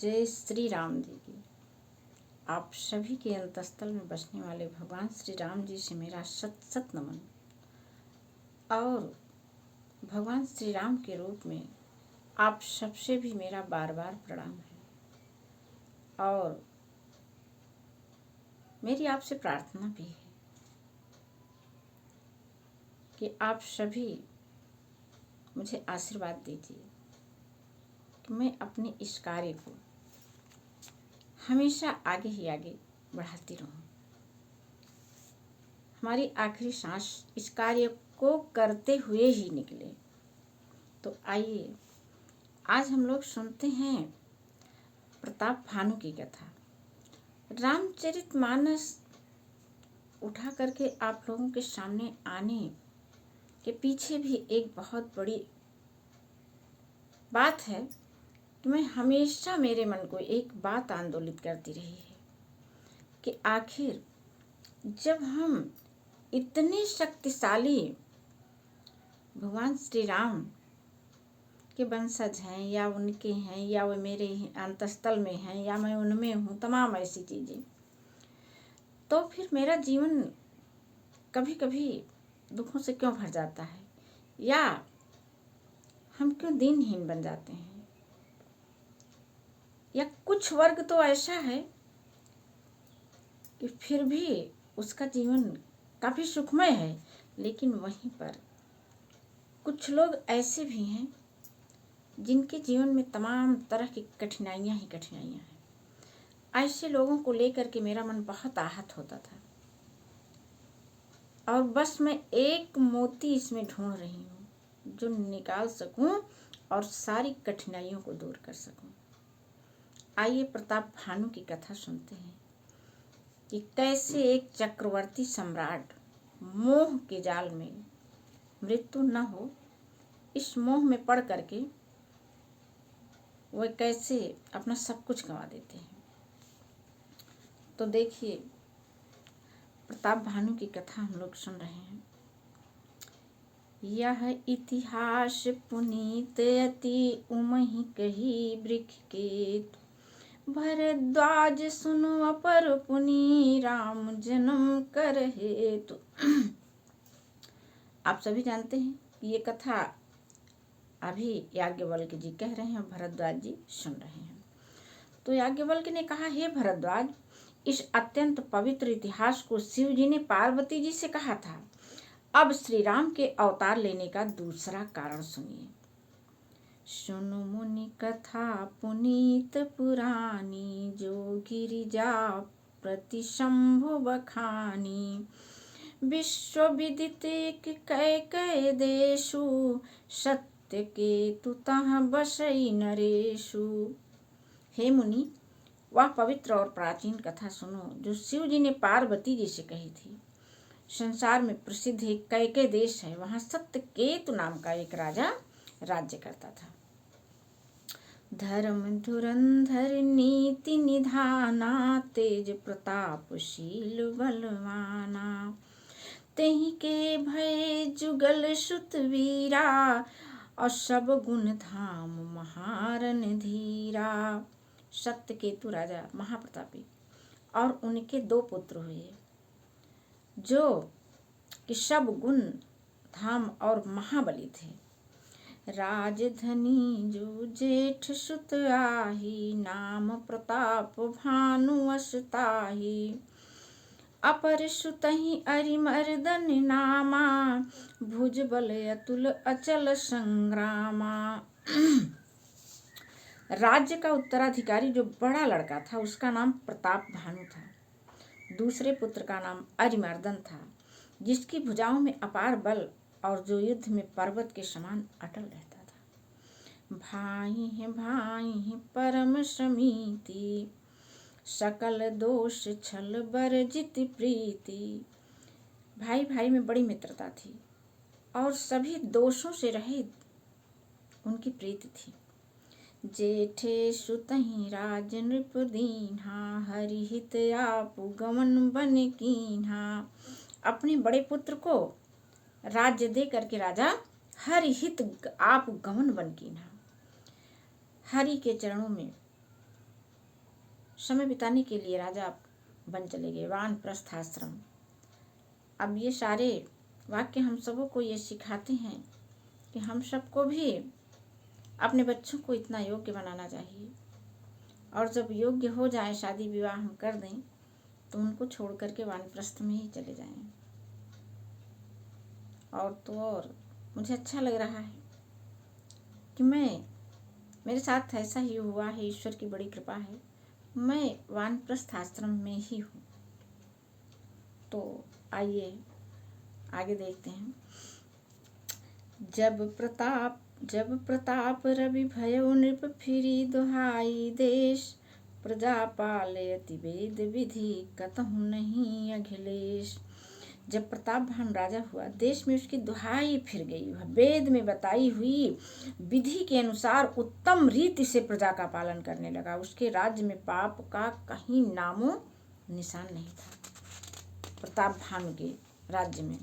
जय श्री राम जी की। आप सभी के अंतस्थल में बसने वाले भगवान श्री राम जी से मेरा सत सत नमन। और भगवान श्री राम के रूप में आप सबसे भी मेरा बार बार प्रणाम है। और मेरी आपसे प्रार्थना भी है कि आप सभी मुझे आशीर्वाद दीजिए कि मैं अपने इस कार्य को हमेशा आगे ही आगे बढ़ाती रहूं। हमारी आखिरी सांस इस कार्य को करते हुए ही निकले। तो आइए आज हम लोग सुनते हैं प्रताप भानु की कथा। रामचरितमानस उठा करके आप लोगों के सामने आने के पीछे भी एक बहुत बड़ी बात है कि मैं हमेशा मेरे मन को एक बात आंदोलित करती रही है कि आखिर जब हम इतने शक्तिशाली भगवान श्री राम के वंशज हैं या उनके हैं या वो मेरे अंतस्थल में हैं या मैं उनमें हूँ, तमाम ऐसी चीज़ें, तो फिर मेरा जीवन कभी कभी दुखों से क्यों भर जाता है या हम क्यों दीनहीन बन जाते हैं। या कुछ वर्ग तो ऐसा है कि फिर भी उसका जीवन काफ़ी सुखमय है, लेकिन वहीं पर कुछ लोग ऐसे भी हैं जिनके जीवन में तमाम तरह की कठिनाइयाँ ही कठिनाइयाँ हैं। ऐसे लोगों को लेकर के मेरा मन बहुत आहत होता था और बस मैं एक मोती इसमें ढूंढ रही हूँ जो निकाल सकूँ और सारी कठिनाइयों को दूर कर सकूँ। आइए प्रताप भानु की कथा सुनते हैं कि कैसे एक चक्रवर्ती सम्राट मोह के जाल में मृत्यु न हो, इस मोह में पड़ करके वह कैसे अपना सब कुछ गंवा देते हैं। तो देखिए प्रताप भानु की कथा हम लोग सुन रहे हैं। यह इतिहास पुनीत अति उमहि कही वृक्ष केतु, भरद्वाज सुनो अपर पुनि राम जन्म कर हेतु। आप सभी जानते हैं कि ये कथा अभी याज्ञवल्क्य जी कह रहे हैं, भरद्वाज जी सुन रहे हैं। तो याज्ञवल्क्य ने कहा, हे भरद्वाज, इस अत्यंत पवित्र इतिहास को शिव जी ने पार्वती जी से कहा था। अब श्री राम के अवतार लेने का दूसरा कारण सुनिए। सुनो मुनि कथा पुनीत पुरानी, जो गिरिजा प्रति शंभु बखानी, विश्व विदित कै कै देशु, सत्य के तुतः बसई नरेशु। हे मुनि, वह पवित्र और प्राचीन कथा सुनो जो शिव जी ने पार्वती जी से कही थी। संसार में प्रसिद्ध एक कैके देश है, वहां सत्य केतु नाम का एक राजा राज्य करता था। धर्म धुरंधर नीति निधाना, तेज प्रतापशील बलवाना, तेहि के भय जुगल सुत वीरा, और सब गुण धाम महारन धीरा। सत्य केतु राजा महाप्रतापी और उनके दो पुत्र हुए जो कि सब गुण धाम और महाबली थे। राजधनी जो जेठ सुत आही, नाम प्रताप भानु असताही, अपर सुतहि अरिमर्दन नामा, भुज बल अतुल अचल संग्रामा। राज्य का उत्तराधिकारी जो बड़ा लड़का था उसका नाम प्रताप भानु था। दूसरे पुत्र का नाम अरिमर्दन था, जिसकी भुजाओं में अपार बल और जो युद्ध में पर्वत के समान अटल रहता था। भाई परम समीति, सकल दोष छल बरजित प्रीति। भाई भाई में बड़ी मित्रता थी और सभी दोषों से रहित उनकी प्रीति थी। जेठे सुतहि राज नृप दीन्हा, हरिहित आप गमन बन कीन्हा। अपने बड़े पुत्र को राज्य दे करके राजा हरिहित आप गमन बन कीन्हा, हरि के चरणों में समय बिताने के लिए राजा बन चले गए, वानप्रस्थ आश्रम। अब ये सारे वाक्य हम सबों को ये सिखाते हैं कि हम सबको भी अपने बच्चों को इतना योग्य बनाना चाहिए, और जब योग्य हो जाए, शादी विवाह हम कर दें, तो उनको छोड़ करके वानप्रस्थ में ही चले जाएं। और तो और मुझे अच्छा लग रहा है कि मेरे साथ ऐसा ही हुआ है, ईश्वर की बड़ी कृपा है, मैं वानप्रस्थ आश्रम में ही हूँ। तो आइए आगे देखते हैं। जब प्रताप रवि भयो नृप फिरी दुहाई देश, प्रजा पालयति वेद विधि कतहु नहीं अखिलेश। जब प्रतापवान राजा हुआ, देश में उसकी दुहाई फिर गई। वह वेद में बताई हुई विधि के अनुसार उत्तम रीति से प्रजा का पालन करने लगा। उसके राज्य में पाप का कहीं नामो निशान नहीं था। प्रतापवान के राज्य में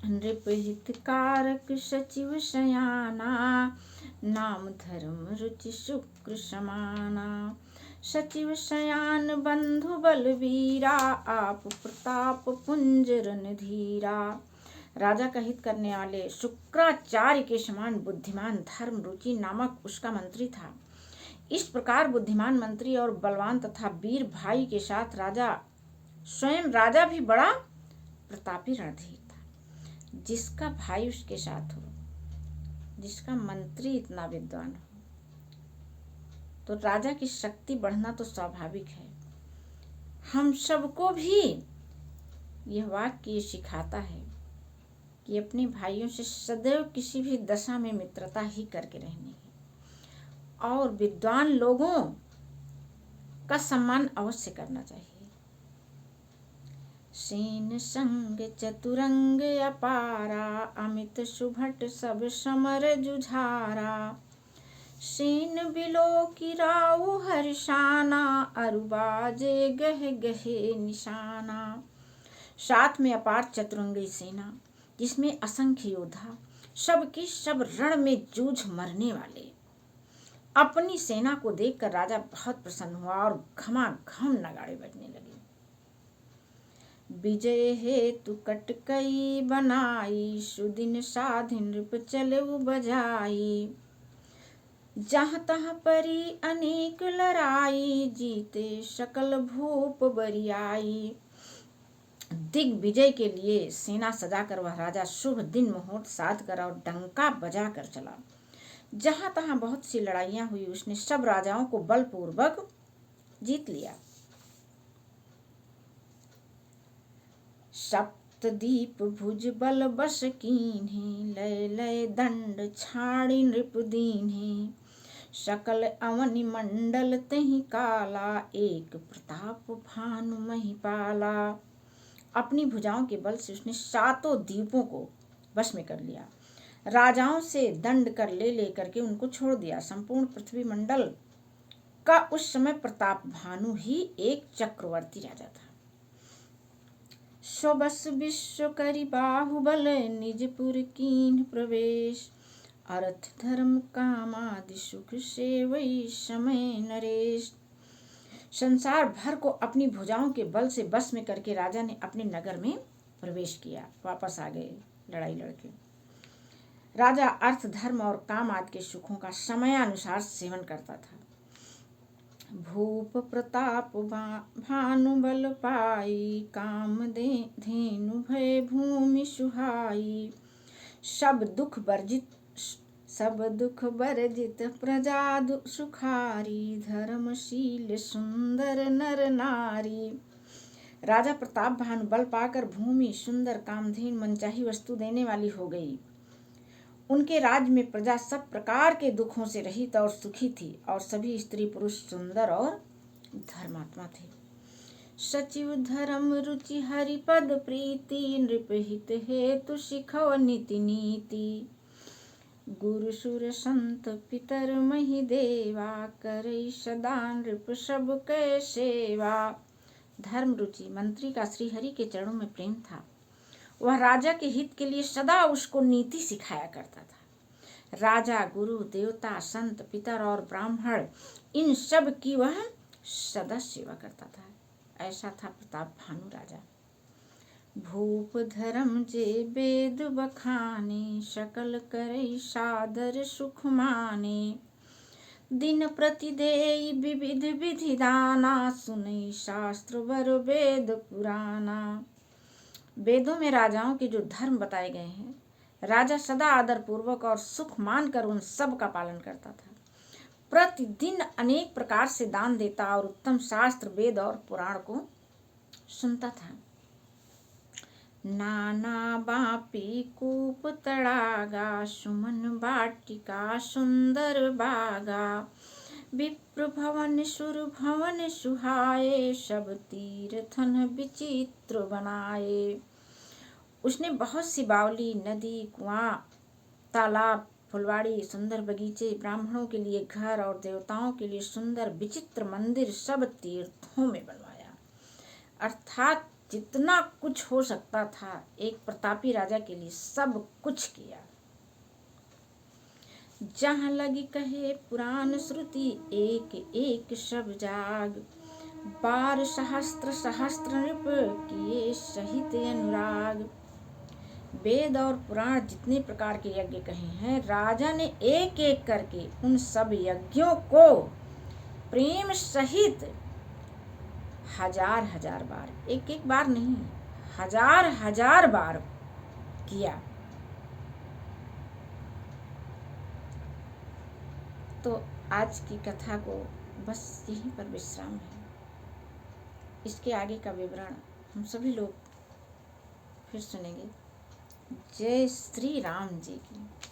नृपहितकारक सचिव शयाना, नाम धर्म रुचि शुक्र समाना। सचिव शयान बंधु बलवीरा, आप प्रताप पुंज रणधीरा। राजा का हित करने वाले शुक्राचार्य के समान बुद्धिमान धर्म रुचि नामक उसका मंत्री था। इस प्रकार बुद्धिमान मंत्री और बलवान तथा वीर भाई के साथ स्वयं राजा भी बड़ा प्रतापी रणधीर था। जिसका भाई उसके साथ हो, जिसका मंत्री इतना विद्वान हो, तो राजा की शक्ति बढ़ना तो स्वाभाविक है। हम सबको भी यह वाक्य सिखाता है कि अपने भाइयों से सदैव किसी भी दशा में मित्रता ही करके रहनी है, और विद्वान लोगों का सम्मान अवश्य करना चाहिए। सेन संग चतुरंग अपारा, अमित सुभट सब समर जुझारा। सेन बिलो की राउ हर्षाना, अरुबाजे गहे गहे निशाना। साथ में अपार चतुरंगी सेना, जिसमें असंख्य योद्धा, सबकी सब रण में जूझ मरने वाले। अपनी सेना को देखकर राजा बहुत प्रसन्न हुआ और घमाघम नगाड़े बजने लगे। विजय हेतु कटकई बनाई, सुदिन साधि नृप चलऊ बजाई। जहाँ तहाँ परी अनेक लड़ाई, जीते सकल भूप बरियाई। दिग्विजय के लिए सेना सजाकर वह राजा शुभ दिन मुहूर्त साध कर और डंका बजा कर चला। जहाँ तहाँ बहुत सी लड़ाइयाँ हुई, उसने सब राजाओं को बलपूर्वक जीत लिया। सप्तदीप भुज बल बस कीन्हे, लय लय दंड छाड़ी नृप दीन्हे। सकल अवनि मंडल तहि काला, एक प्रताप भानु महिपाला। अपनी भुजाओं के बल से उसने सातों द्वीपों को वश में कर लिया। राजाओं से दंड कर ले करके उनको छोड़ दिया। संपूर्ण पृथ्वी मंडल का उस समय प्रताप भानु ही एक चक्रवर्ती राजा था। स्वबस विश्व करी बाहुबल, निजपुर कीन्ह प्रवेश। अर्थ धर्म कामादि सुख सेवई समय नरेश। संसार भर को अपनी भुजाओं के बल से बस में करके राजा ने अपने नगर में प्रवेश किया। वापस आ गए लड़ाई लड़के। राजा अर्थ धर्म और काम आदि के सुखों का समयानुसार सेवन करता था। भूप प्रताप भानु बल पाई, काम धेनु भय भूमि सुहाई। सब दुख वर्जित प्रजा सुखारी, धर्मशील सुंदर नर नारी। राजा प्रताप भानु बल पाकर भूमि सुंदर, कामधेनु मनचाही वस्तु देने वाली हो गई। उनके राज्य में प्रजा सब प्रकार के दुखों से रहित और सुखी थी, और सभी स्त्री पुरुष सुंदर और धर्मात्मा थे। सचिव धर्म रुचि हरिपद प्रीति, नृपहित हेतु शिखव नीति नीति। गुरु सुर संत पितर मही देवा, करई सदा नृप सब कै सेवा। धर्म रुचि मंत्री का श्री हरि के चरणों में प्रेम था। वह राजा के हित के लिए सदा उसको नीति सिखाया करता था। राजा, गुरु, देवता, संत, पितर और ब्राह्मण, इन सब की वह सदा सेवा करता था। ऐसा था प्रताप भानु राजा। भूप धर्म जे वेद बखाने, सकल करे सादर सुख माने। दिन प्रति देई विविध विधि दाना, सुनई शास्त्र वर वेद पुराना। वेदों में राजाओं के जो धर्म बताए गए हैं, राजा सदा आदर पूर्वक और सुख मानकर उन सब का पालन करता था। प्रतिदिन अनेक प्रकार से दान देता और उत्तम शास्त्र, वेद और पुराण को सुनता था। नाना बापी कूप तड़ागा, सुमन बाटिका सुंदर बागा। विप्र भवन सुर भवन सुहाए, सब तीर्थन विचित्र बनाए। उसने बहुत सी बावली, नदी, कुआं, तालाब, फुलवाड़ी, सुंदर बगीचे, ब्राह्मणों के लिए घर और देवताओं के लिए सुंदर विचित्र मंदिर सब तीर्थों में बनवाया। अर्थात जितना कुछ हो सकता था एक प्रतापी राजा के लिए सब कुछ किया। जहाँ लगी कहे पुराण श्रुति, एक एक सब जाग। 12 सहस्त्र सहस्त्र नृप किए सहित अनुराग। वेद और पुराण जितने प्रकार के यज्ञ कहे हैं, राजा ने एक एक करके उन सब यज्ञों को प्रेम सहित हजार हजार बार, एक एक बार नहीं, हजार हजार बार किया। तो आज की कथा को बस यहीं पर विश्राम है। इसके आगे का विवरण हम सभी लोग फिर सुनेंगे। जय श्री राम जी की।